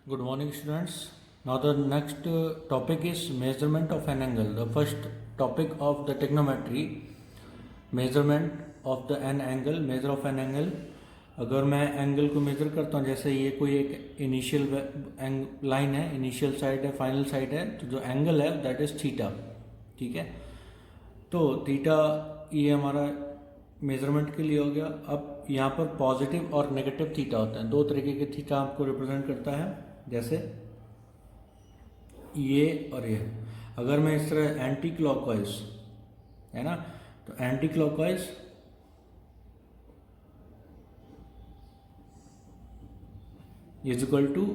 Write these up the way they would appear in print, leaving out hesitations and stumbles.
Good morning, students. Now the next topic is measurement of an angle. The first topic of the trigonometry, measurement of the an angle, measure of an angle. अगर मैं angle को major करता हूँ, जैसे ये कोई एक initial line है, इनिशियल साइड है, फाइनल साइड है, तो जो एंगल है दैट इज थीटा. ठीक है, तो थीटा ये हमारा मेजरमेंट के लिए हो गया. अब यहाँ पर पॉजिटिव और नेगेटिव थीटा होता है. दो तरीके के थीटा आपको रिप्रेजेंट करता है, जैसे ये और ये. अगर मैं इस तरह एंटी क्लॉकवाइज है ना, तो anti clockwise is equal to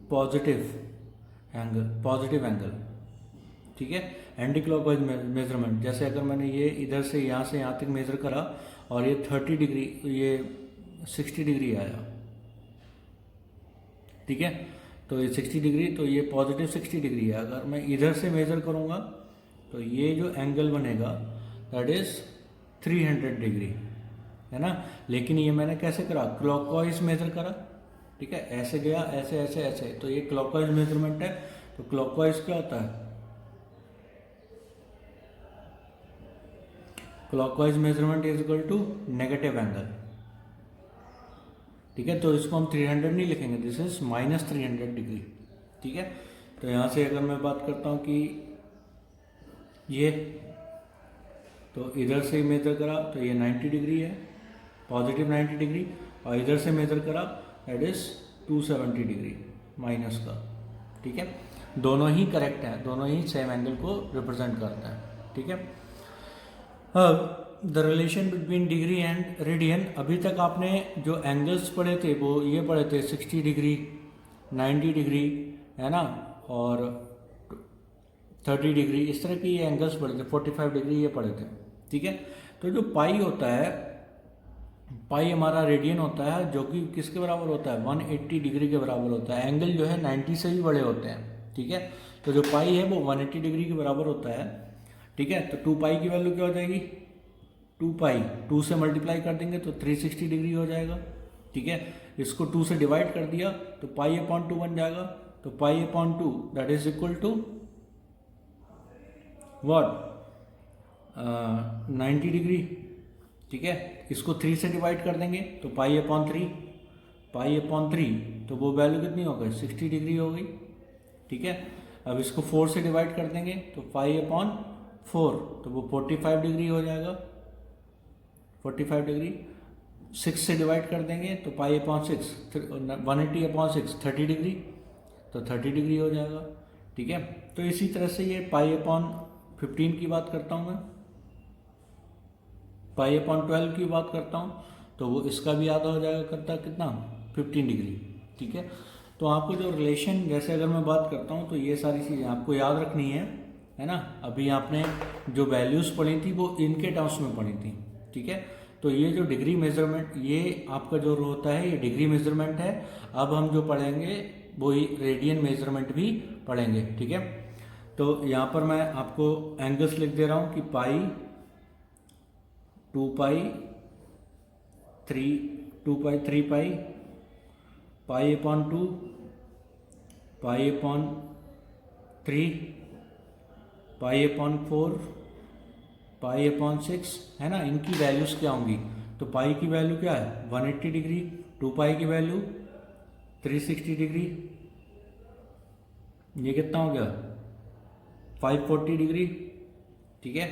positive angle. ठीक है, एंटी क्लॉकवाइज मेजरमेंट. जैसे अगर मैंने ये इधर से यहाँ तक मेजर करा और ये 30 डिग्री, ये 60 डिग्री आया. ठीक है, तो ये 60 डिग्री, तो ये पॉजिटिव 60 डिग्री है. अगर मैं इधर से मेजर करूँगा तो ये जो एंगल बनेगा दैट इज 300 डिग्री, है ना. लेकिन ये मैंने कैसे करा, क्लॉकवाइज मेजर करा. ठीक है, ऐसे गया, ऐसे ऐसे ऐसे, तो ये क्लॉकवाइज मेजरमेंट है. तो क्लॉकवाइज क्या होता है, clockwise measurement is equal to negative angle. ठीक है, तो इसको हम 300 नहीं लिखेंगे, दिस इज -300 डिग्री. ठीक है, तो यहाँ से अगर मैं बात करता हूँ कि ये, तो इधर से मेजर करा तो ये 90 डिग्री है, पॉजिटिव 90 डिग्री, और इधर से मेजर करा दैट इज 270 डिग्री माइनस का. ठीक है, दोनों ही करेक्ट हैं, दोनों ही सेम एंगल को रिप्रेजेंट करते हैं. ठीक है, अब the relation between degree and radian. अभी तक आपने जो एंगल्स पढ़े थे वो ये पढ़े थे 60 डिग्री, 90 डिग्री, है ना, और 30 डिग्री, इस तरह की ये एंगल्स पढ़े थे. 45 डिग्री ये पढ़े थे. ठीक है, तो जो पाई होता है, पाई हमारा रेडियन होता है, जो कि किसके बराबर होता है, 180 डिग्री के बराबर होता है. एंगल जो है 90 से भी बड़े होते हैं. ठीक है, तो जो पाई है वो 180 डिग्री के बराबर होता है. ठीक है, तो 2 पाई की वैल्यू क्या हो जाएगी, 2 पाई 2 से मल्टीप्लाई कर देंगे तो 360 डिग्री हो जाएगा. ठीक है, इसको 2 से डिवाइड कर दिया तो पाई अपॉन 2 बन जाएगा. तो pi upon 2 that is equal to what, 90 degree. ठीक है, इसको 3 से डिवाइड कर देंगे तो पाई अपॉन 3, तो वो वैल्यू कितनी हो गई, 60 डिग्री हो गई. ठीक है, अब इसको 4 से डिवाइड कर देंगे तो पाई अपॉन 4, तो वो 45 डिग्री हो जाएगा. 45 डिग्री. 6 से डिवाइड कर देंगे तो पाई अपॉन 6, 180 अपॉन 6 30 डिग्री, तो 30 डिग्री हो जाएगा. ठीक है, तो इसी तरह से ये पाई अपॉन 15 की बात करता हूँ मैं, पाई अपॉन 12 की बात करता हूँ, तो वो इसका भी आधा हो जाएगा, करता कितना, 15 डिग्री. ठीक है, तो आपको जो रिलेशन, जैसे अगर मैं बात करता हूँ तो ये सारी चीज़ें आपको याद रखनी है ना. अभी आपने जो वैल्यूज़ पढ़ी थी वो इनके टर्म्स में पढ़ी थी. ठीक है, तो ये जो डिग्री मेजरमेंट, ये आपका जो होता है ये डिग्री मेजरमेंट है. अब हम जो पढ़ेंगे वो रेडियन मेजरमेंट भी पढ़ेंगे. ठीक है, तो यहाँ पर मैं आपको एंगल्स लिख दे रहा हूँ कि pi, 2 pi, 3 pi, pi upon 2, pi upon 3, pi upon 4, pi upon 6, है ना. इनकी वैल्यूज़ क्या होंगी, तो पाई की वैल्यू क्या है, 180 डिग्री, 2 पाई की वैल्यू 360 डिग्री, ये कितना हो गया, 540 डिग्री. ठीक है,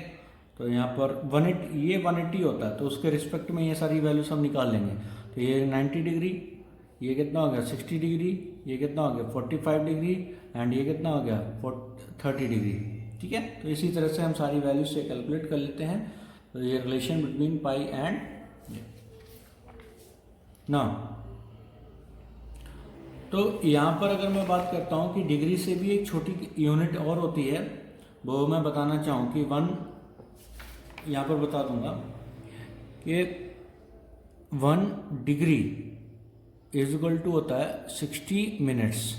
तो यहाँ पर 180, ये 180 होता है, तो उसके रिस्पेक्ट में ये सारी वैल्यूज हम निकाल लेंगे. तो ये 90 डिग्री, ये कितना हो गया 60 डिग्री, ये कितना हो गया 45 डिग्री, एंड ये कितना हो गया 30 डिग्री. ठीक है, तो इसी तरह से हम सारी वैल्यूज से कैलकुलेट कर लेते हैं. तो ये रिलेशन बिटवीन पाई एंड ना. तो यहाँ पर अगर मैं बात करता हूँ कि डिग्री से भी एक छोटी यूनिट और होती है, वो मैं बताना चाहूँ कि 1, यहाँ पर बता दूंगा कि 1 डिग्री इज इक्वल टू होता है 60 मिनट्स.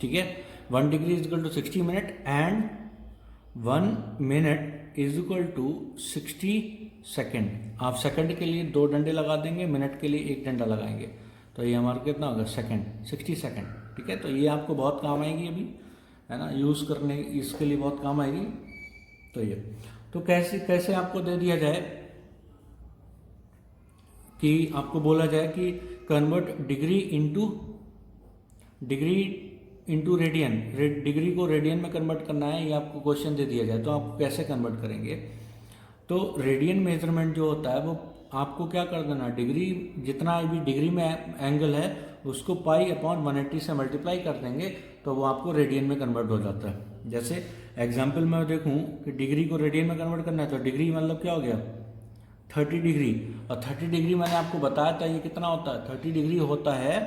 ठीक है, 1 degree is equal to 60 minute, and 1 minute is equal to 60 second. आप सेकंड के लिए 2 डंडे लगा देंगे, मिनट के लिए 1 डंडा लगाएंगे, तो ये हमारा कितना होगा सेकंड, 60 सेकंड। ठीक है, तो ये आपको बहुत काम आएगी अभी, है ना, यूज़ करने इसके लिए बहुत काम आएगी। तो ये तो कैसे कैसे आपको दे दिया जाए कि आपको बोला जाए कि convert degree into radian, degree को रेडियन में कन्वर्ट करना है, ये आपको क्वेश्चन दे दिया जाए तो आप कैसे कन्वर्ट करेंगे। तो रेडियन मेजरमेंट जो होता है वो आपको क्या कर देना, डिग्री जितना भी डिग्री में एंगल है उसको पाई अपॉन 180 से मल्टीप्लाई कर देंगे तो वो आपको रेडियन में कन्वर्ट हो जाता है। जैसे एग्जांपल में देखूं कि डिग्री को रेडियन में कन्वर्ट करना है तो डिग्री मतलब क्या हो गया 30 डिग्री, और 30 डिग्री मैंने आपको बताया था ये कितना होता है, 30 डिग्री होता है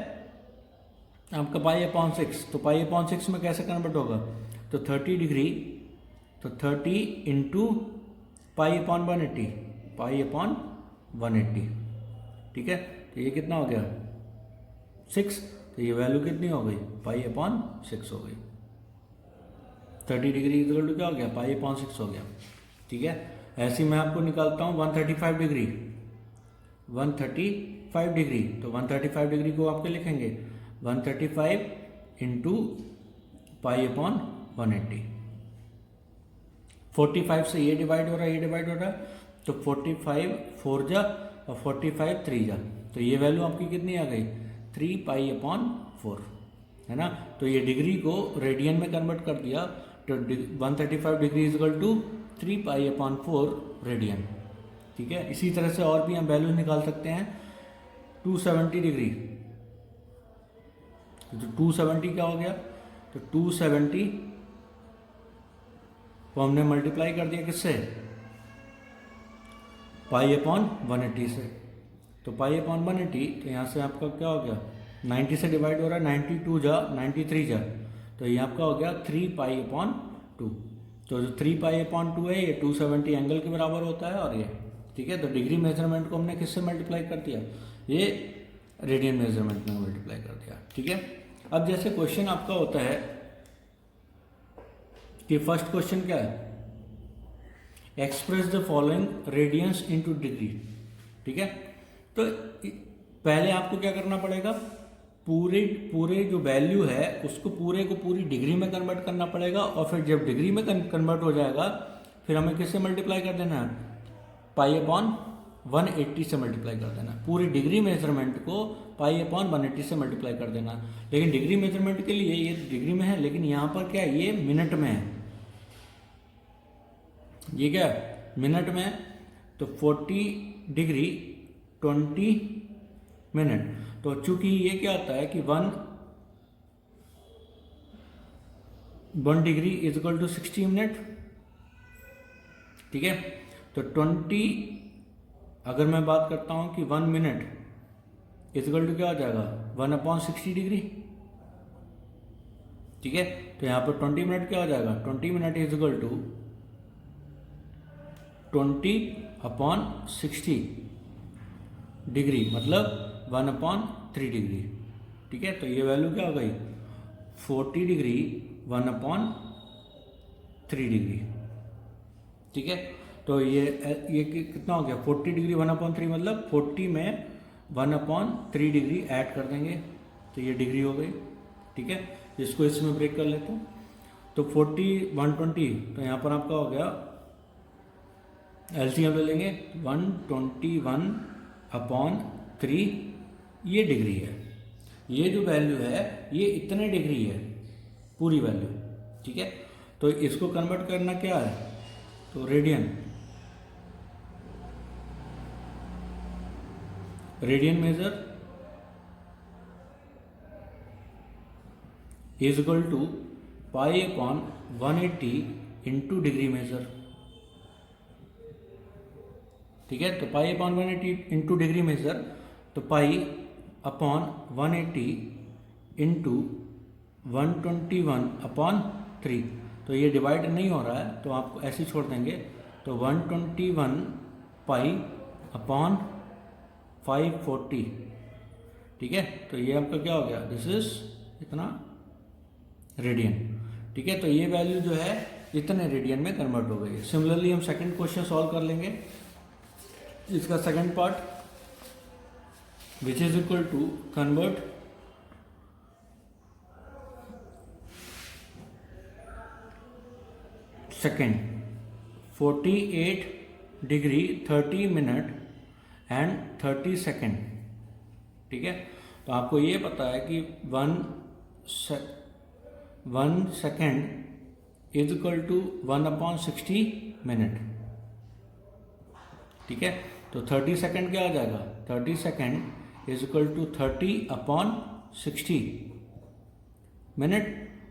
आपका पाई अपॉन 6। तो पाई अपॉन 6 में कैसे कन्वर्ट होगा, तो 30 डिग्री, तो 30 इंटू पाई अपॉन 180, पाई अपॉन 180। ठीक है, तो ये कितना हो गया 6, तो ये वैल्यू कितनी हो गई पाई अपॉन 6 हो गई। 30 डिग्री इक्वल टू क्या हो गया पाई अपॉन 6 हो गया। ठीक है, ऐसे मैं आपको निकालता हूँ 135 डिग्री, 135 डिग्री, तो 135 डिग्री को आपके लिखेंगे 135 इंटू पाई अपॉन 180। 45 से ये डिवाइड हो रहा है, ये डिवाइड हो रहा है, तो 45 4 जा और 45 3 जा, तो ये वैल्यू आपकी कितनी आ गई 3 पाई अपॉन 4, है ना। तो ये डिग्री को रेडियन में कन्वर्ट कर दिया, तो 135 degree equal to 3 pi upon 4 radian. ठीक है, इसी तरह से और भी हम वैल्यू निकाल सकते हैं। 270 डिग्री, तो 270 क्या हो गया, तो 270 को हमने मल्टीप्लाई कर दिया किससे, पाई अपॉन 180 से, तो पाई अपॉन 180, तो यहाँ से आपका क्या हो गया 90 से डिवाइड हो रहा है, 92 जा 93 जा, तो ये आपका हो गया 3 पाई अपॉन 2। तो जो 3 पाई अपॉन 2 है ये 270 एंगल के बराबर होता है, और ये ठीक है। तो डिग्री मेजरमेंट को हमने किससे मल्टीप्लाई कर दिया, ये रेडियन मेजरमेंट में मल्टीप्लाई कर दिया। ठीक है, अब जैसे क्वेश्चन आपका होता है कि फर्स्ट क्वेश्चन क्या है, express the following radians into degree. ठीक है, तो पहले आपको क्या करना पड़ेगा, पूरे जो वैल्यू है उसको पूरे को पूरी डिग्री में कन्वर्ट करना पड़ेगा, और फिर जब डिग्री में कन्वर्ट हो जाएगा फिर हमें किससे मल्टीप्लाई कर देना है, पाई अपॉन 180 से मल्टीप्लाई कर देना। पूरी डिग्री मेजरमेंट को पाई अपॉन 180 से मल्टीप्लाई कर देना। लेकिन डिग्री मेजरमेंट के लिए ये डिग्री में है, लेकिन यहाँ पर क्या है, ये मिनट में है, ये क्या है मिनट में है। तो 40 डिग्री 20 मिनट, तो चूंकि ये क्या होता है कि 1 degree is equal to 60 minute. ठीक है, तो 20 अगर मैं बात करता हूं कि 1 मिनट इज इक्वल टू क्या हो जाएगा 1 अपॉन 60 डिग्री। ठीक है, तो यहां पर 20 मिनट क्या हो जाएगा, 20 minute is equal to 20 upon 60 degree, मतलब 1 अपॉन 3 डिग्री। ठीक है, तो ये वैल्यू क्या हो गई 40 डिग्री 1 अपॉन 3 डिग्री। ठीक है, तो ये कितना हो गया 40 डिग्री 1 अपॉन 3, मतलब 40 में 1 अपॉन 3 डिग्री ऐड कर देंगे तो ये डिग्री हो गई। ठीक है, इसको इसमें ब्रेक कर लेते हैं, तो 40 120, तो यहाँ पर आपका हो गया एलसीएम ले लेंगे 121 अपॉन 3, ये डिग्री है। ये जो वैल्यू है ये इतने डिग्री है पूरी वैल्यू। ठीक है, तो इसको कन्वर्ट करना क्या है, तो radian measure is equal to pi upon 180 into degree measure. ठीक है, तो pi upon 180 into degree measure, तो पाई अपॉन 180 इंटू 121 अपॉन 3, तो ये डिवाइड नहीं हो रहा है तो आप ऐसे छोड़ देंगे, तो 121 पाई अपॉन 540। ठीक है, तो ये आपका क्या हो गया, दिस इज इतना रेडियन। ठीक है, तो ये वैल्यू जो है इतने रेडियन में कन्वर्ट हो गई है। सिमिलरली हम सेकंड क्वेश्चन सॉल्व कर लेंगे। इसका second part which is equal to convert second 48 degree 30 minute and 30 second. ठीक है, तो आपको ये पता है कि 1 second is equal to 1/60 minute. ठीक है, तो 30 सेकेंड क्या आ जाएगा, 30 second is equal to 30/60 minute.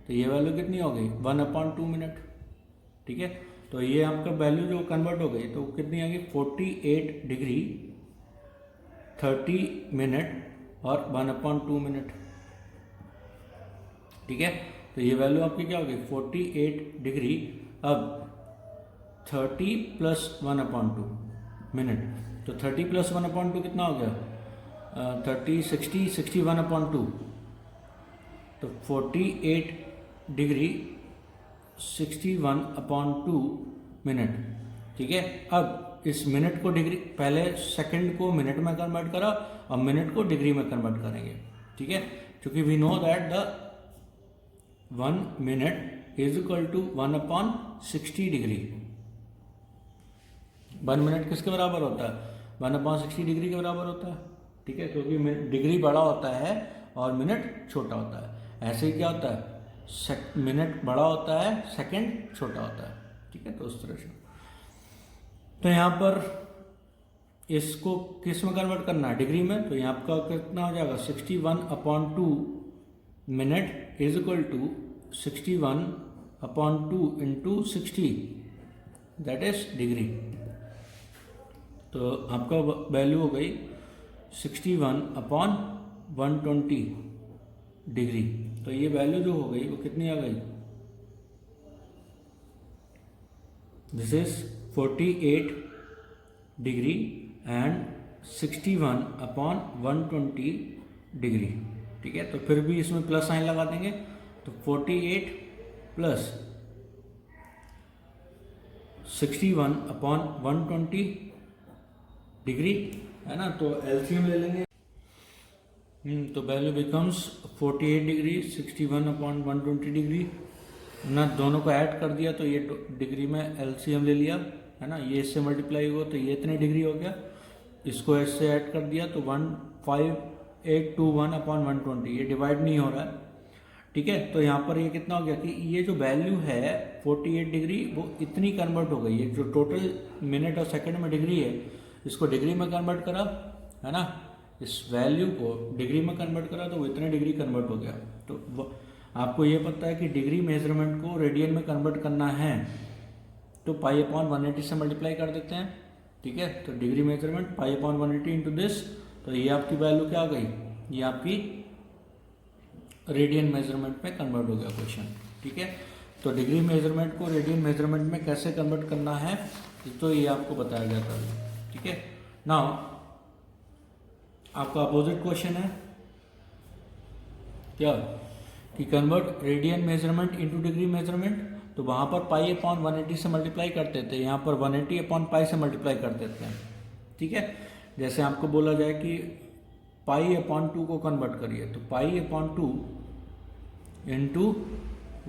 तो ये वैल्यू कितनी हो गई, 1/2 मिनट। ठीक है, तो ये आपका वैल्यू जो कन्वर्ट हो गई तो कितनी आ गई, 48 डिग्री 30 मिनट और 1/2 मिनट। ठीक है, तो ये वैल्यू आपकी क्या हो गई, 48 डिग्री, अब 30 प्लस 1/2 मिनट, तो 30 प्लस 1/2 कितना हो गया, 30 60 61/2, तो 48 डिग्री 61/2 मिनट। ठीक है, अब इस मिनट को डिग्री, पहले सेकंड को मिनट में कन्वर्ट करा और मिनट को डिग्री में कन्वर्ट करेंगे। ठीक है, क्योंकि we know that the 1 minute is equal to 1/60 degree. 1 minute किसके बराबर होता है, 1/60 डिग्री के बराबर होता है। ठीक है, क्योंकि डिग्री बड़ा होता है और मिनट छोटा होता है। ऐसे ही क्या होता है, मिनट बड़ा होता है, सेकंड छोटा होता है। ठीक है, तो उस तरह से, तो यहाँ पर इसको किस में कन्वर्ट करना है, डिग्री में, तो यहाँ आपका कितना हो जाएगा, 61/2 minute is equal to 61/2 into 60, that is degree. तो आपका वैल्यू हो गई 61/120 डिग्री। तो ये वैल्यू जो हो गई वो कितनी आ गई, this is 48 degree and 61/120 degree. ठीक है, तो फिर भी इसमें प्लस साइन लगा देंगे, तो 48 प्लस 61/120 डिग्री है ना, तो एलसीएम ले लेंगे। तो वैल्यू बिकम्स 48 डिग्री 61/120 डिग्री ना, दोनों को ऐड कर दिया तो ये डिग्री में एलसीएम ले लिया है ना, ये इससे मल्टीप्लाई हुआ तो ये इतनी डिग्री हो गया, इसको इससे ऐड कर दिया तो 15821/120, ये डिवाइड नहीं हो रहा है। ठीक है, तो यहाँ पर ये कितना हो गया कि ये जो वैल्यू है 48 डिग्री वो इतनी कन्वर्ट हो गई है, जो टोटल मिनट और सेकंड में डिग्री है इसको डिग्री में कन्वर्ट करा है ना, इस वैल्यू को डिग्री में कन्वर्ट करा तो वो इतने डिग्री कन्वर्ट हो गया। तो आपको ये पता है कि डिग्री मेजरमेंट को रेडियन में कन्वर्ट करना है तो π/180 से मल्टीप्लाई कर देते हैं। ठीक है, तो डिग्री मेजरमेंट π/180 इंटू दिस, तो ये आपकी वैल्यू क्या आ गई, ये आपकी रेडियन मेजरमेंट में कन्वर्ट हो गया क्वेश्चन। ठीक है, तो डिग्री मेजरमेंट को रेडियन मेजरमेंट में कैसे कन्वर्ट करना है तो ये आपको बताया गया था। ठीक है, नाउ आपका अपोजिट क्वेश्चन है क्या, कि convert radian measurement into degree measurement, तो वहाँ पर π/180 से मल्टीप्लाई करते थे, यहाँ पर 180/π से मल्टीप्लाई कर देते हैं। ठीक है, जैसे आपको बोला जाए कि π/2 को कन्वर्ट करिए, तो π/2 इंटू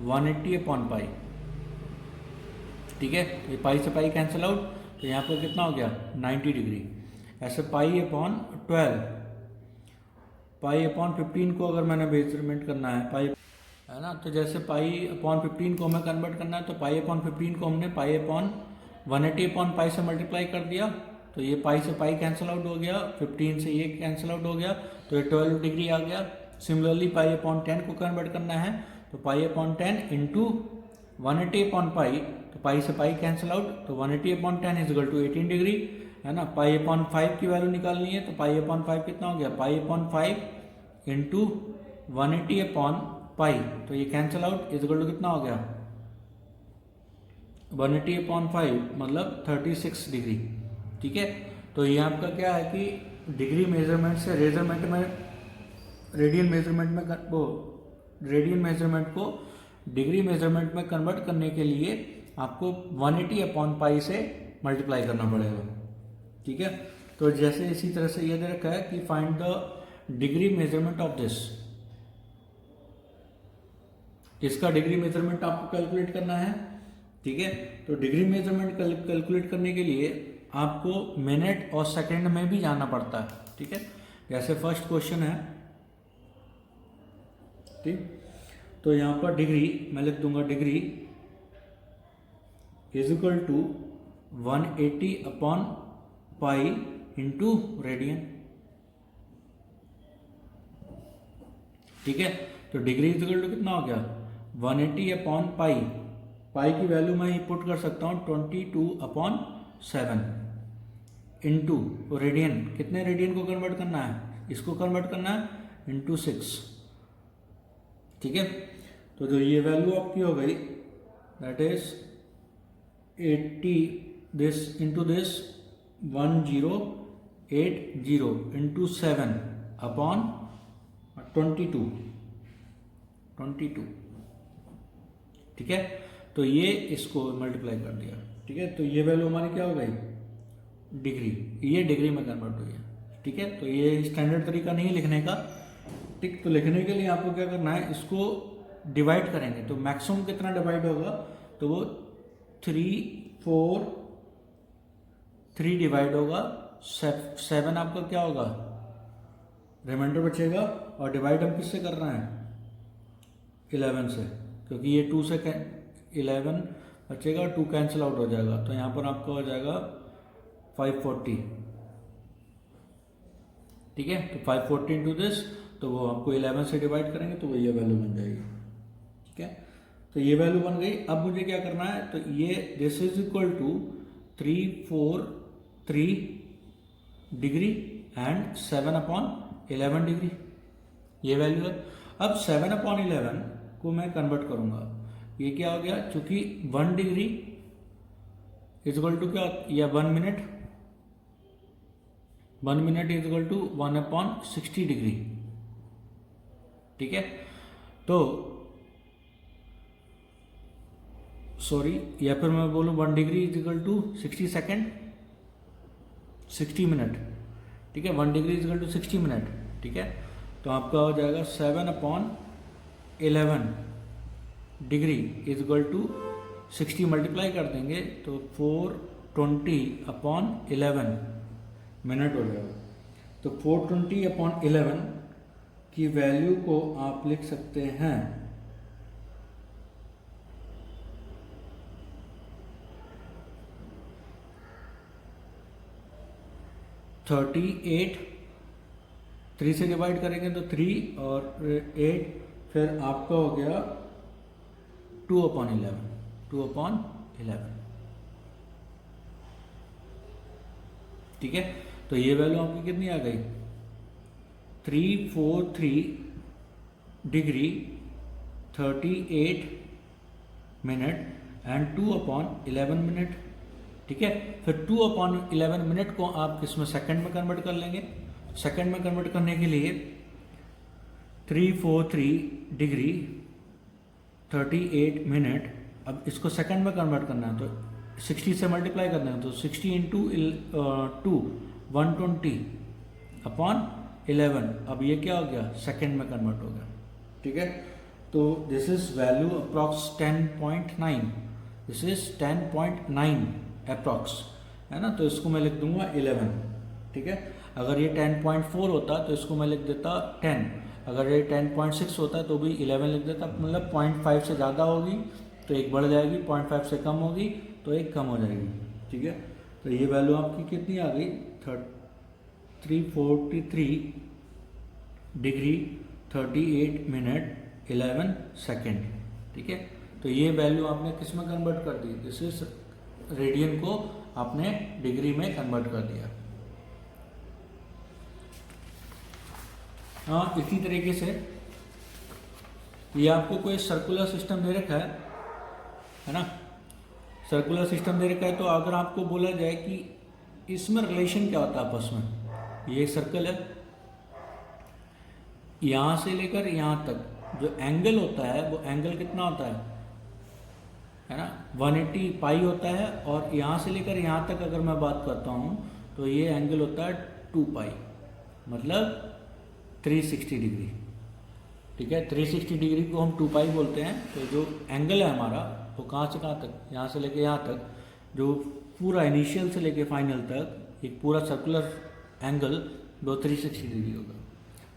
180/π। ठीक है, ये पाई से पाई कैंसिल आउट, तो यहाँ पर कितना हो गया 90 डिग्री। ऐसे π/12, π/15 को अगर मैंने मेजरमेंट करना है पाई है ना, तो जैसे π/15 को हमें कन्वर्ट करना है तो π/15 को हमने π/180/π से मल्टीप्लाई कर दिया, तो ये पाई से पाई कैंसिल आउट हो गया, 15 से ये कैंसिल आउट हो गया, तो ये 12 डिग्री आ गया। सिमिलरली π/10 को कन्वर्ट करना है तो π/10 इंटू 180/π, तो पाई से पाई कैंसिल आउट, तो 180/10 इज इक्वल टू 18 डिग्री है ना। π/5 की वैल्यू निकालनी है तो π/5 कितना हो गया, π/5 इंटू 180/π, तो ये cancel out is equal to कितना हो गया 180/5 मतलब 36 डिग्री। ठीक है, तो ये आपका क्या है कि डिग्री मेजरमेंट से रेजरमेंट में रेडियन मेजरमेंट को डिग्री मेजरमेंट में कन्वर्ट करने के लिए आपको 180/π से मल्टीप्लाई करना पड़ेगा। ठीक है, तो जैसे इसी तरह से ये दे रखा है कि find the degree measurement of this, इसका डिग्री मेजरमेंट आपको कैलकुलेट करना है, ठीक है। तो डिग्री मेजरमेंट कैलकुलेट करने के लिए आपको मिनट और सेकंड में भी जाना पड़ता है, ठीक है। जैसे फर्स्ट क्वेश्चन है, ठीक, तो यहाँ पर डिग्री मैं लिख दूंगा, degree is equal to 180 upon pi into radian, ठीक है। तो डिग्री इज इक्वल टू कितना हो गया 180 अपॉन पाई, पाई की वैल्यू मैं पुट कर सकता हूँ 22/7 इंटू रेडियन, कितने रेडियन को कन्वर्ट करना है, इसको कन्वर्ट करना है इंटू 6, ठीक है। तो जो ये वैल्यू आपकी हो गई that is 80 this into this 1080 into 7 upon 22, ठीक है। तो ये इसको मल्टीप्लाई कर दिया, ठीक है। तो ये वैल्यू हमारी क्या हो गई डिग्री, ये डिग्री में कन्वर्ट हुई है, ठीक है। तो ये स्टैंडर्ड तरीका नहीं लिखने का, ठीक। तो लिखने के लिए आपको क्या करना है, इसको डिवाइड करेंगे तो मैक्सिमम कितना डिवाइड होगा, तो वो 3 डिवाइड होगा 7 आपका क्या होगा रिमाइंडर बचेगा, और डिवाइड हम किससे कर रहे हैं 11 से, क्योंकि ये 2 से 11 बचेगा, 2 कैंसिल आउट हो जाएगा, तो यहाँ पर आपका हो जाएगा 540, ठीक है। तो 540 इंटू दिस, तो वो आपको 11 से डिवाइड करेंगे तो वो ये वैल्यू बन जाएगी, ठीक है। तो ये वैल्यू बन गई। अब मुझे क्या करना है, तो ये this is equal to 343 degree and 7/11 degree, ये वैल्यू है। अब 7/11 को मैं कन्वर्ट करूंगा, ये क्या हो गया, चूंकि 1 डिग्री इज इक्वल टू क्या, या 1 minute is equal to 1/60 degree, ठीक है। तो सॉरी, या फिर मैं बोलूँ 1 degree is equal to 60 second, 60 minute, ठीक है। 1 degree is equal to 60 minute, ठीक है। तो आपका हो जाएगा 7/11 degree is equal to 60 multiply कर देंगे तो 420/11 मिनट हो जाएगा। तो 420/11 की वैल्यू को आप लिख सकते हैं 38, 3 से डिवाइड करेंगे तो 3 और 8, फिर आपका हो गया 2/11, ठीक है। तो ये वैल्यू आपकी कितनी आ गई 343 डिग्री 38 मिनट एंड 2/11 मिनट, ठीक है। फिर 2/11 मिनट को आप किसमें सेकंड में कन्वर्ट कर लेंगे, सेकंड में कन्वर्ट करने के लिए 343 डिग्री 38 मिनट, अब इसको सेकंड में कन्वर्ट करना है तो 60 से मल्टीप्लाई करना है, तो 60 इंटू 2 120/11, अब ये क्या हो गया सेकंड में कन्वर्ट हो गया, ठीक है। तो this is value approx 10.9, this is 10.9 approx, है ना। तो इसको मैं लिख दूंगा 11, ठीक है। अगर ये 10.4 होता तो इसको मैं लिख देता 10, अगर ये 10.6 होता है तो भी 11 लिख देता, मतलब 0.5 से ज़्यादा होगी तो एक बढ़ जाएगी, 0.5 से कम होगी तो एक कम हो जाएगी, ठीक है। तो ये वैल्यू आपकी कितनी आ गई 343 डिग्री 38 मिनट 11 सेकेंड, ठीक है। तो ये वैल्यू आपने किस में कन्वर्ट कर दी, दिस इज रेडियन को आपने डिग्री में कन्वर्ट कर दिया। हाँ, इसी तरीके से ये आपको कोई सर्कुलर सिस्टम दे रखा है ना, सर्कुलर सिस्टम दे रखा है। तो अगर आपको बोला जाए कि इसमें रिलेशन क्या होता है आपस में, ये सर्कल है, यहाँ से लेकर यहाँ तक जो एंगल होता है वो एंगल कितना होता है ना 180 पाई होता है, और यहाँ से लेकर यहाँ तक अगर मैं बात करता हूँ तो ये एंगल होता है 2 पाई, मतलब 360 डिग्री। ठीक है, 360 डिग्री को हम 2 पाई बोलते हैं। तो जो एंगल है हमारा वो कहाँ से कहाँ तक, यहाँ से लेके यहाँ तक, जो पूरा इनिशियल से लेके फाइनल तक एक पूरा सर्कुलर एंगल वो 360 डिग्री होगा।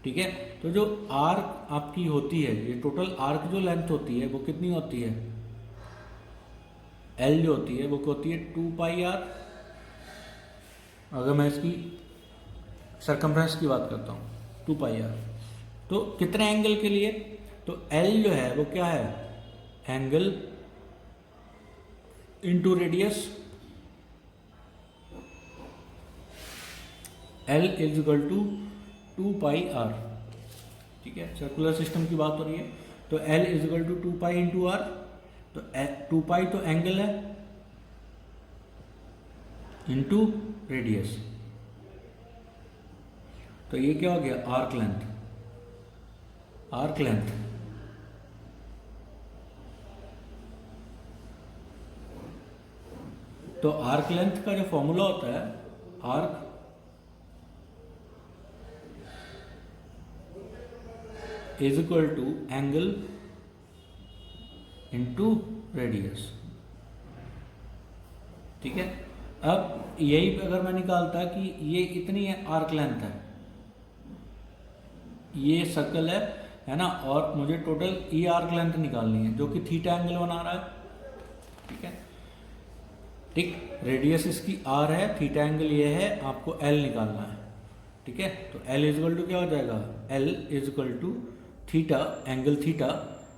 ठीक है, तो जो आर्क आपकी होती है, ये टोटल आर्क जो लेंथ होती है वो कितनी होती है, एल जो होती है वो होती है 2 पाई आर। अगर मैं इसकी सरकमफ्रेंस की बात करता हूँ 2 पाई आर, तो कितने एंगल के लिए, तो एल जो है वो क्या है, angle into radius. L is equal to 2 pi R. ठीक है, सर्कुलर सिस्टम की बात हो रही है, तो L is equal to 2 pi into R. तो 2 पाई तो एंगल है इंटू रेडियस, तो ये क्या हो गया, आर्क लेंथ। आर्क लेंथ तो आर्क लेंथ का जो फॉर्मूला होता है, arc is equal to angle into radius. ठीक है, अब यही अगर मैं निकालता कि ये इतनी है आर्क लेंथ है, ये सर्कल है ना, और मुझे टोटल ये आर्क लेंथ निकालनी है जो कि थीटा एंगल बना रहा है। ठीक है, ठीक, रेडियस इसकी आर है, थीटा एंगल ये है, आपको एल निकालना है। ठीक है, तो एल इज इक्वल टू क्या हो जाएगा, L is equal to theta, angle theta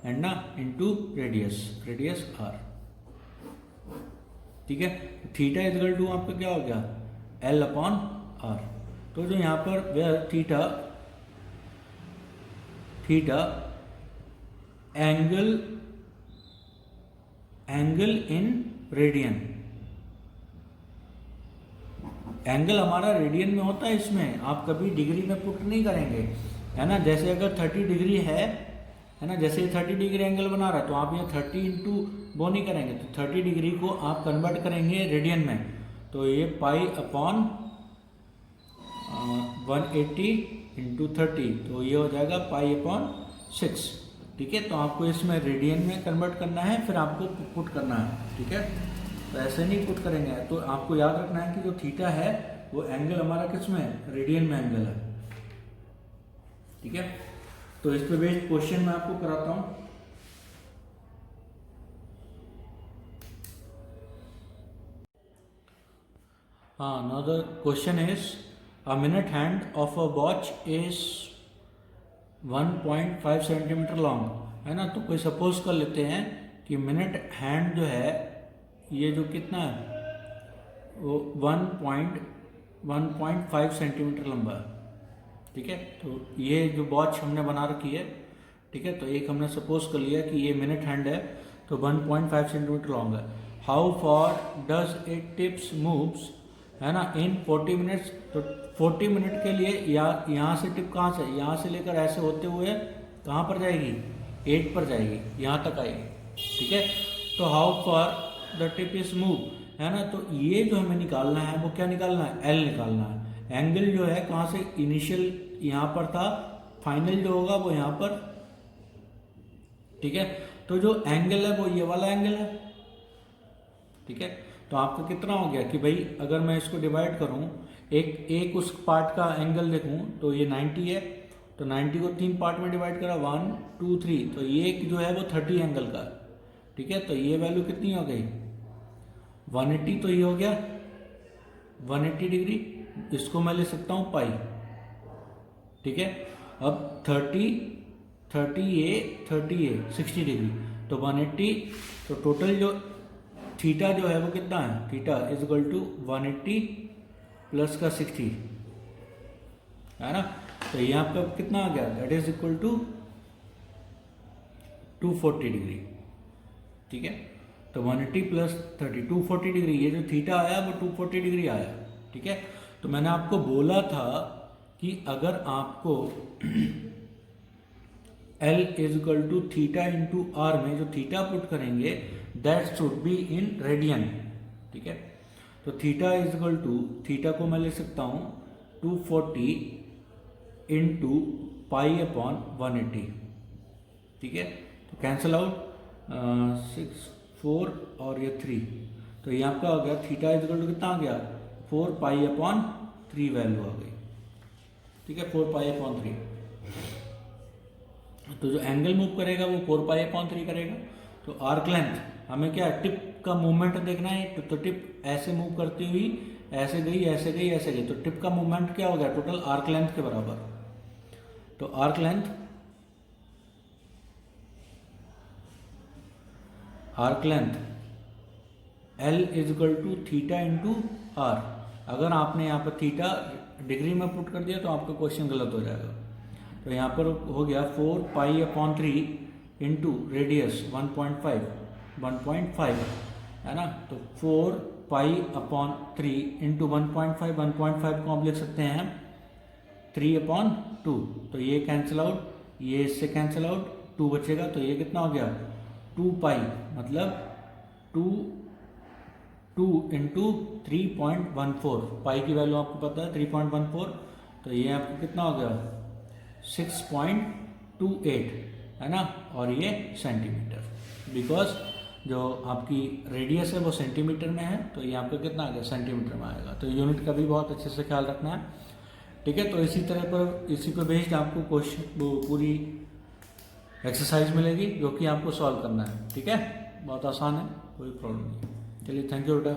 and ना इंटू रेडियस, रेडियस आर। ठीक है, थीटा इज इक्वल टू आपका क्या हो गया, एल अपॉन आर। तो जो यहाँ पर where theta, theta angle, angle in radian, angle हमारा रेडियन में होता है, इसमें आप कभी डिग्री में पुट नहीं करेंगे, है ना। जैसे अगर 30 डिग्री है ना, जैसे 30 डिग्री एंगल बना रहा है तो आप ये 30 इंटू वो नहीं करेंगे, तो 30 डिग्री को आप कन्वर्ट करेंगे रेडियन में, तो ये पाई अपॉन 180 इंटू 30, तो ये हो जाएगा पाई अपॉन 6। ठीक है, तो आपको इसमें रेडियन में कन्वर्ट करना है, फिर आपको पुट करना है। ठीक है, तो ऐसे नहीं पुट करेंगे, तो आपको याद रखना है कि जो थीटा है वो एंगल हमारा किस में, रेडियन में एंगल है। ठीक है, तो इस पे बेस्ड क्वेश्चन मैं आपको कराता हूं। हाँ, now the question is a minute hand of a watch is 1.5 centimetre long, है ना। तो कोई सपोज कर लेते हैं कि मिनट हैंड जो है ये जो कितना है वो 1.5 सेंटीमीटर लंबा है। ठीक है, तो ये जो वॉच हमने बना रखी है, ठीक है, तो एक हमने सपोज कर लिया कि ये मिनट हैंड है, तो 1.5 सेंटीमीटर लॉन्ग है। How for does it tips moves, है ना, इन 40 मिनट्स। तो 40 मिनट के लिए यहाँ से टिप कहाँ से, यहाँ से लेकर ऐसे होते हुए कहाँ पर जाएगी, 8 पर जाएगी, यहाँ तक आएगी। ठीक है, तो how for the tip is move, है ना। तो ये जो हमें निकालना है वो क्या निकालना है, एल निकालना है। एंगल जो है कहाँ से, इनिशियल यहाँ पर था, फाइनल जो होगा वो यहाँ पर। ठीक है, तो जो एंगल है वो ये वाला एंगल है। ठीक है, तो आपका कितना हो गया कि भाई अगर मैं इसको डिवाइड करूं, एक उस पार्ट का एंगल देखूं तो ये 90 है, तो 90 को 3 पार्ट में डिवाइड करा, 1 2 3, तो ये जो है वो 30 एंगल का। ठीक है, तो ये वैल्यू कितनी हो गई, 180, तो ये हो गया 180 डिग्री, इसको मैं ले सकता हूँ पाई। ठीक है, अब 30 ये 60 डिग्री, तो 180, तो टोटल जो थीटा जो है वो कितना है, theta is equal to 180 plus का 60, है ना। तो यहाँ पे कितना आ गया, that is equal to 240 degree. ठीक है, तो 180 प्लस 30 240 डिग्री, ये जो थीटा आया वो 240 डिग्री आया। ठीक है, तो मैंने आपको बोला था कि अगर आपको L is equal to theta into R में जो थीटा पुट करेंगे that should be in radian. ठीक है, तो theta is equal to, theta को मैं ले सकता हूँ 240 इंटू पाई अपॉन 180, ठीक है। तो कैंसिल आउट 6 4 और ये 3, तो ये आपका हो गया थीटा इज इक्वल टू कितना आ गया 4 पाई अपॉन 3 वैल्यू आ गई, ठीक है, 4 पाई अपॉन 3। तो जो एंगल मूव करेगा वो 4 पाई अपॉन 3 करेगा। तो आर्क लेंथ हमें क्या टिप का मूवमेंट देखना है, तो टिप ऐसे मूव करती हुई ऐसे गई ऐसे गई ऐसे गई, तो टिप का मूवमेंट क्या हो गया टोटल आर्क लेंथ के बराबर। तो arc length L is equal to theta into R. अगर आपने यहाँ पर थीटा डिग्री में पुट कर दिया तो आपका क्वेश्चन गलत हो जाएगा। तो यहाँ पर हो गया 4 पाई अपॉन 3 इंटू रेडियस 1.5 है ना। तो 4 पाई अपॉन 3 इंटू 1.5 को आप लिख सकते हैं 3 अपॉन 2। तो ये कैंसिल आउट, ये इससे कैंसिल आउट, 2 बचेगा। तो ये कितना हो गया 2 पाई, मतलब 2 इंटू 3.14, पाई की वैल्यू आपको पता है 3.14। तो ये आपको कितना हो गया 6.28 है ना, और ये सेंटीमीटर, बिकॉज जो आपकी रेडियस है वो सेंटीमीटर में है, तो ये आपका कितना आ गया सेंटीमीटर में आएगा। तो यूनिट का भी बहुत अच्छे से ख्याल रखना है, ठीक है। तो इसी तरह पर इसी पे बेस्ड आपको क्वेश्चन वो पूरी एक्सरसाइज मिलेगी जो कि आपको सॉल्व करना है, ठीक है। बहुत आसान है, कोई प्रॉब्लम नहीं। चलिए, थैंक यू बेटा।